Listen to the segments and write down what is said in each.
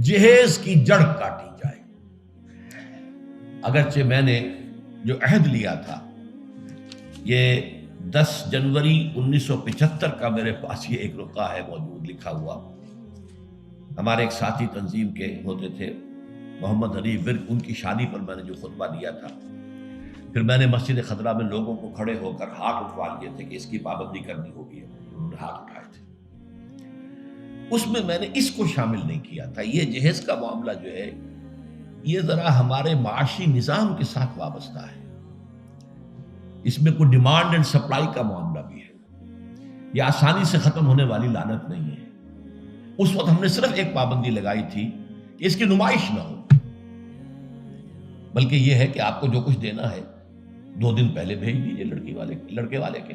جہیز کی جڑ کاٹی جائے۔ اگرچہ میں نے جو عہد لیا تھا، یہ 10 جنوری 1975 کا میرے پاس یہ ایک رقعہ ہے موجود لکھا ہوا۔ ہمارے ایک ساتھی تنظیم کے ہوتے تھے محمد حنیف ورک، ان کی شادی پر میں نے جو خطبہ دیا تھا، پھر میں نے مسجد خضرا میں لوگوں کو کھڑے ہو کر ہاتھ اٹھوا لیے تھے کہ اس کی پابندی کرنی ہوگی، انہوں نے ہاتھ اٹھائے تھے۔ اس میں نے اس کو شامل نہیں کیا تھا۔ یہ جہیز کا معاملہ جو ہے یہ ذرا ہمارے معاشی نظام کے ساتھ وابستہ ہے، اس میں کوئی ڈیمانڈ اینڈ سپلائی کا معاملہ بھی ہے، یہ آسانی سے ختم ہونے والی لعنت نہیں ہے۔ اس وقت ہم نے صرف ایک پابندی لگائی تھی کہ اس کی نمائش نہ ہو، بلکہ یہ ہے کہ آپ کو جو کچھ دینا ہے 2 دن پہلے بھیج دیجئے لڑکے والے کے،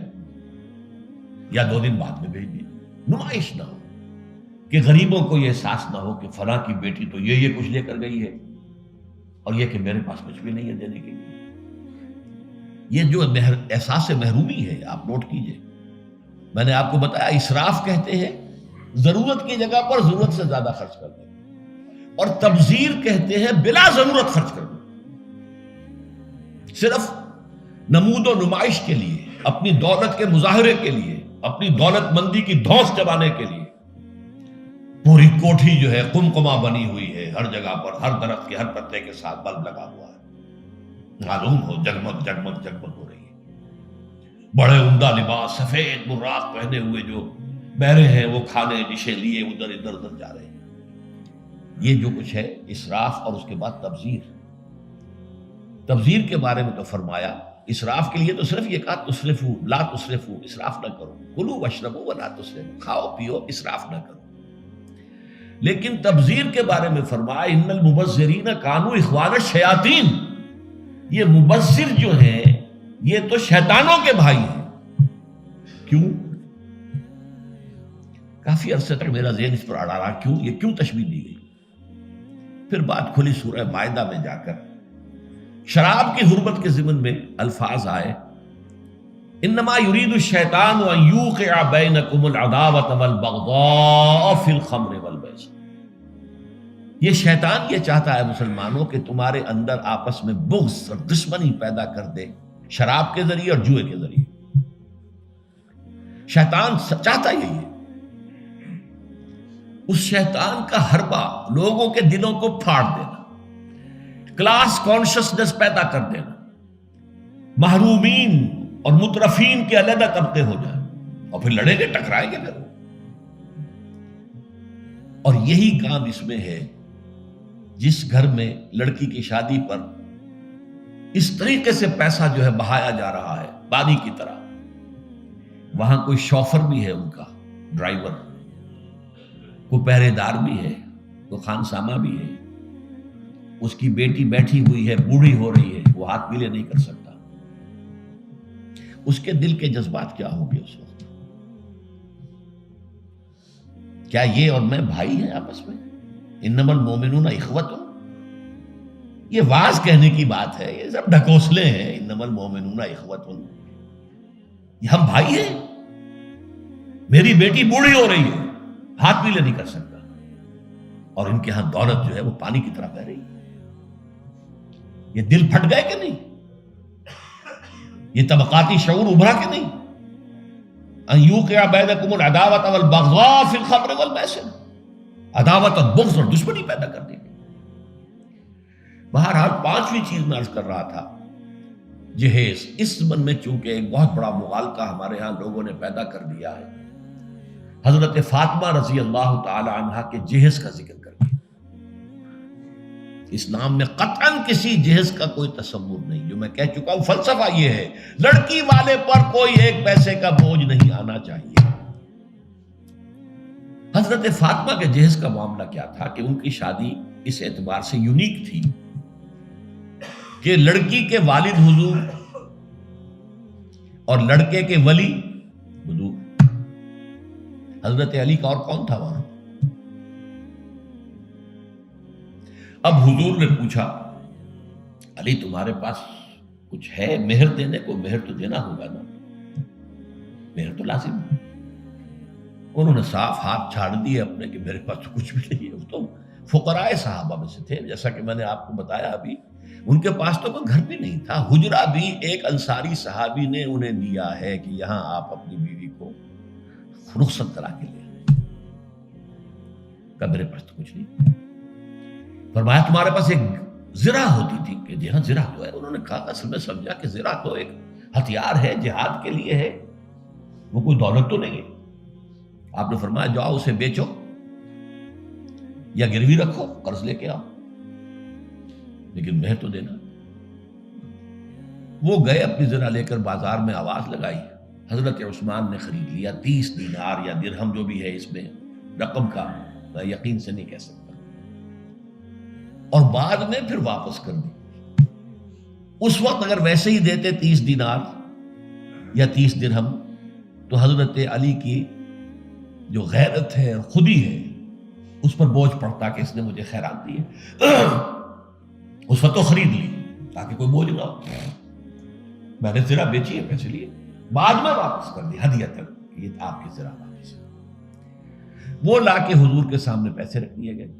یا 2 دن بعد میں بھیج دیجئے، نمائش نہ ہو کہ غریبوں کو یہ احساس نہ ہو کہ فلاں کی بیٹی تو یہ کچھ لے کر گئی ہے اور یہ کہ میرے پاس کچھ بھی نہیں ہے دینے کے لیے۔ یہ جو احساس محرومی ہے آپ نوٹ کیجئے۔ میں نے آپ کو بتایا اسراف کہتے ہیں ضرورت کی جگہ پر ضرورت سے زیادہ خرچ کر دیں، اور تبذیر کہتے ہیں بلا ضرورت خرچ کر دیں، صرف نمود و نمائش کے لیے، اپنی دولت کے مظاہرے کے لیے، اپنی دولت مندی کی دھوس چبانے کے لیے۔ پوری کوٹھی جو ہے قمقمہ بنی ہوئی ہے، ہر جگہ پر ہر درخت کے ہر پتے کے ساتھ بلب لگا ہوا ہے، معلوم ہو جگمگ جگمگ جگمگ ہو رہی ہے۔ بڑے عمدہ لباس سفید براق پہنے ہوئے جو بہرے ہیں وہ کھانے ڈشیں لیے ادھر ادھر جا رہے ہیں۔ یہ جو کچھ ہے اسراف، اور اس کے بعد تبذیر کے بارے میں تو فرمایا اسراف کے لیے تو صرف یہ کہا تسرفو لا تسرفو، اسراف نہ کرو، کلوا واشربوا ولا تسرفوا، کھاؤ پیو اسراف نہ کرو۔ لیکن تبذیر کے بارے میں فرمایا ان المبذرین کانوا اخوان الشیاطین، یہ مبذر جو ہیں یہ تو شیطانوں کے بھائی ہیں۔ کیوں؟ کافی عرصے تک میرا ذہن اس پر اڑا رہا، کیوں تشبیہ دی گئی؟ پھر بات کھلی سورہ مائدہ میں جا کر شراب کی حرمت کے ضمن میں الفاظ آئے، انما یرید الشیطان ان یوقع بینکم العداوۃ والبغضاء فی الخمر والمیسر، یہ شیطان یہ چاہتا ہے مسلمانوں کہ تمہارے اندر آپس میں بغض اور دشمنی پیدا کر دے شراب کے ذریعے اور جوئے کے ذریعے۔ شیطان چاہتا یہی ہے۔ اس شیطان کا حربہ لوگوں کے دلوں کو پھاڑ دینا، کلاس کانشسنس پیدا کر دینا، محرومین اور مترفین کے علیحدہ طبقے ہو جائیں، اور پھر لڑیں گے ٹکرائیں گے پھر۔ اور یہی کام اس میں ہے، جس گھر میں لڑکی کی شادی پر اس طریقے سے پیسہ جو ہے بہایا جا رہا ہے پانی کی طرح، وہاں کوئی شوفر بھی ہے، ان کا ڈرائیور، کوئی پہرے دار بھی ہے، کوئی خانسامہ بھی ہے، اس کی بیٹی بیٹھی ہوئی ہے، بوڑھی ہو رہی ہے، وہ ہاتھ پیلے نہیں کر سکتا۔ اس کے دل کے جذبات کیا ہوں گے اس وقت؟ کیا یہ اور میں بھائی ہیں آپس میں؟ انما المؤمنون اخوۃ، یہ واز کہنے کی بات ہے، یہ سب ڈھکوسلے ہیں۔ انما المؤمنون اخوۃ، یہ ہم بھائی ہیں؟ میری بیٹی بوڑھی ہو رہی ہے، ہاتھ پیلے نہیں کر سکتا، اور ان کے ہاں دولت جو ہے وہ پانی کی طرح بہ رہی ہے۔ یہ دل پھٹ گئے کہ نہیں؟ یہ طبقاتی شعور ابھرا کہ نہیں؟ ان یوقع بینکم العداوۃ والبغضاء فی الخمر والمیسر، عداوت اور بغض اور دشمنی پیدا کر دی۔ بہرحال 5ویں چیز میں عرض کر رہا تھا، جہیز۔ اس زمن میں چونکہ ایک بہت بڑا مغالطہ ہمارے ہاں لوگوں نے پیدا کر دیا ہے، حضرت فاطمہ رضی اللہ تعالی عنہا کے جہیز کا ذکر کر دیا۔ اسلام میں قطعاً کسی جہیز کا کوئی تصور نہیں۔ جو میں کہہ چکا ہوں فلسفہ یہ ہے، لڑکی والے پر کوئی 1 پیسے کا بوجھ نہیں آنا چاہیے۔ حضرت فاطمہ کے جہیز کا معاملہ کیا تھا کہ ان کی شادی اس اعتبار سے یونیک تھی کہ لڑکی کے والد حضور اور لڑکے کے ولی حضور، حضرت علی کا اور کون تھا وہاں؟ اب حضور نے پوچھا، علی تمہارے پاس کچھ ہے مہر دینے کو؟ مہر تو دینا ہوگا نا، مہر تو لازم ہے۔ انہوں نے صاف ہاتھ چھاڑ دیے اپنے کہ میرے پاس تو کچھ بھی نہیں ہے، تو فقراء صحابہ میں سے تھے، جیسا کہ میں نے آپ کو بتایا ابھی، ان کے پاس تو کوئی گھر بھی نہیں تھا، حجرہ بھی ایک انصاری صحابی نے انہیں دیا ہے کہ یہاں آپ اپنی بیوی کو رخصت کرا کے لے آئیں۔ کہ میرے پاس تو کچھ نہیں۔ فرمایا تمہارے پاس ایک زرہ ہوتی تھی؟ کہ جی ہاں زرہ تو ہے۔ انہوں نے کہا اصل میں سمجھا کہ زرہ تو ایک ہتھیار ہے، جہاد کے لیے ہے، وہ کوئی دولت تو نہیں ہے۔ آپ نے فرمایا جاؤ اسے بیچو یا گروی رکھو، قرض لے کے آؤ، لیکن مہر تو دینا۔ وہ گئے اپنی زرہ لے کر بازار میں آواز لگائی، حضرت عثمان نے خرید لیا 30 دینار یا درہم جو بھی ہے، اس میں رقم کا میں یقین سے نہیں کہہ سکتا، اور بعد میں پھر واپس کر دی۔ اس وقت اگر ویسے ہی دیتے 30 دینار یا 30 درہم تو حضرت علی کی جو غیرت ہے اور خودی ہے اس پر بوجھ پڑتا کہ اس نے مجھے خیرات دی ہے۔ اس وقت تو خرید لی تاکہ کوئی بوجھ نہ ہو، میں نے زرہ بیچی ہے، پیسے لیے، بعد میں واپس کر دی ہدیۃً، یہ آپ کی زرہ واپس۔ وہ لا کے حضور کے سامنے پیسے رکھ دیے گئے۔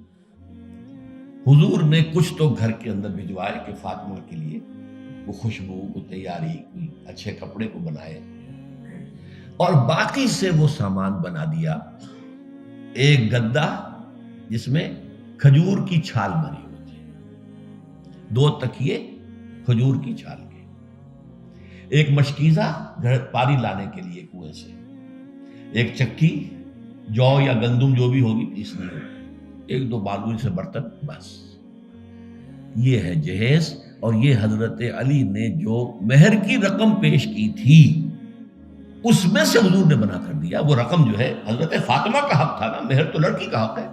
حضور نے کچھ تو گھر کے اندر بھجوائے کہ فاطمہ کے لیے وہ خوشبو کو تیاری، کوئی اچھے کپڑے کو بنائے، اور باقی سے وہ سامان بنا دیا۔ ایک گدا جس میں کھجور کی چھال بنی ہوئی تھی، 2 تکیے کھجور کی چھال کے، ایک مشکیزہ پانی لانے کے لیے کنویں سے، ایک چکی جو یا گندم جو بھی ہوگی پیسنی ہوگی، 1-2 معمولی سے برتن، بس یہ ہے جہیز۔ اور یہ حضرت علی نے جو مہر کی رقم پیش کی تھی اس میں سے حضور نے بنا کر دیا۔ وہ رقم جو ہے حضرت فاطمہ کا حق تھا نا، مہر تو لڑکی کا حق ہے،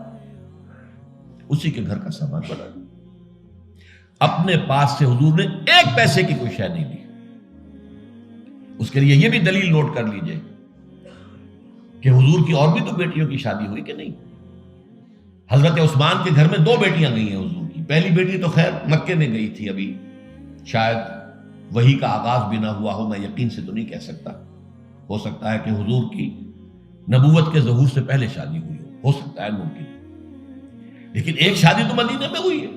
اسی کے گھر کا سامان بنا دیا۔ اپنے پاس سے حضور نے 1 پیسے کی کوئی شے نہیں لی۔ اس کے لیے یہ بھی دلیل نوٹ کر لیجئے کہ حضور کی اور بھی تو بیٹیوں کی شادی ہوئی کہ نہیں۔ حضرت عثمان کے گھر میں 2 بیٹیاں گئی ہیں حضور کی۔ پہلی بیٹی تو خیر مکے میں گئی تھی، ابھی شاید وحی کا آغاز بھی نہ ہوا ہو، میں یقین سے تو نہیں کہہ سکتا، ہو سکتا ہے کہ حضور کی نبوت کے ظہور سے پہلے شادی ہوئی ہو سکتا ہے، ممکن، لیکن ایک شادی تو مدینے میں ہوئی ہے،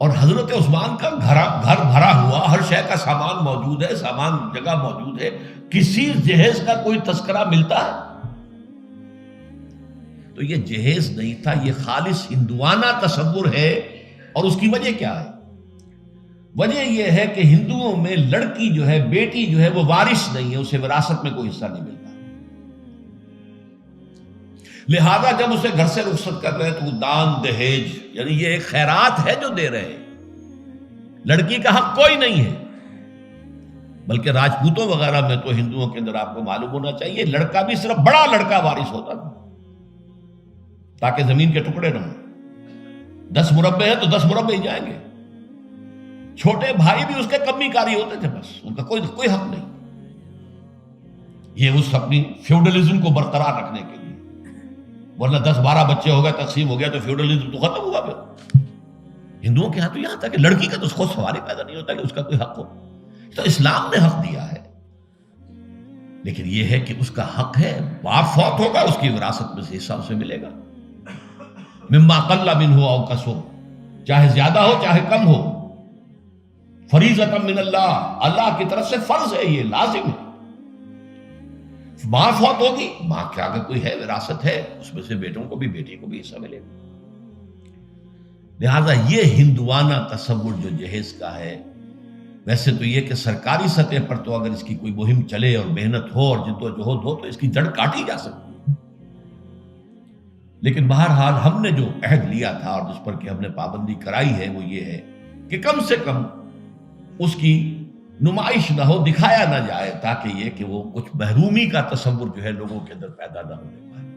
اور حضرت عثمان کا گھر بھرا ہوا، ہر شے کا سامان موجود ہے، سامان جگہ موجود ہے، کسی جہیز کا کوئی تذکرہ ملتا ہے؟ تو یہ جہیز نہیں تھا، یہ خالص ہندوانہ تصور ہے۔ اور اس کی وجہ کیا ہے؟ وجہ یہ ہے کہ ہندوؤں میں لڑکی جو ہے، بیٹی جو ہے، وہ وارث نہیں ہے، اسے وراثت میں کوئی حصہ نہیں ملتا، لہذا جب اسے گھر سے رخصت کر رہے ہیں تو وہ دان دہیج، یعنی یہ ایک خیرات ہے جو دے رہے ہیں، لڑکی کا حق کوئی نہیں ہے۔ بلکہ راجپوتوں وغیرہ میں تو ہندوؤں کے اندر آپ کو معلوم ہونا چاہیے، لڑکا بھی صرف بڑا لڑکا وارث ہوتا تھا تاکہ زمین کے ٹکڑے نہ ہوں۔ 10 مربع ہیں تو 10 مربع ہی جائیں گے، چھوٹے بھائی بھی اس کے کمی کاری ہوتے تھے، بس ان کا کوئی حق نہیں۔ یہ اس اپنی فیوڈلزم کو برقرار رکھنے کے لیے، ورنہ 10-12 بچے ہو گئے، تقسیم ہو گیا تو فیوڈلزم تو ختم ہوا۔ پھر ہندوؤں کے ہاں تو یہاں تھا کہ لڑکی کا تو اس کو سوال ہی پیدا نہیں ہوتا کہ اس کا کوئی حق ہو، تو اسلام نے حق دیا ہے، لیکن یہ ہے کہ اس کا حق ہے، باپ فوت ہوگا اس کی وراثت میں سے حصہ اسے ملے گا، مما قل منہ او کثر، چاہے زیادہ ہو چاہے کم ہو، فریضۃ من اللہ، اللہ کی طرف سے فرض ہے، یہ لازم ہے۔ ماں فوت ہوگی، ماں کے اگر کوئی ہے وراثت ہے، اس میں سے بیٹوں کو بھی بیٹی کو بھی حصہ ملے گا۔ لہذا یہ ہندوانہ تصور جو جہیز کا ہے، ویسے تو یہ کہ سرکاری سطح پر تو اگر اس کی کوئی مہم چلے اور محنت ہو اور جدوجہد ہو تو اس کی جڑ کاٹی جا سکتی ہے، لیکن بہرحال ہم نے جو عہد لیا تھا اور جس پر کہ ہم نے پابندی کرائی ہے وہ یہ ہے کہ کم سے کم اس کی نمائش نہ ہو، دکھایا نہ جائے، تاکہ یہ کہ وہ کچھ محرومی کا تصور جو ہے لوگوں کے اندر پیدا نہ ہونے پائے۔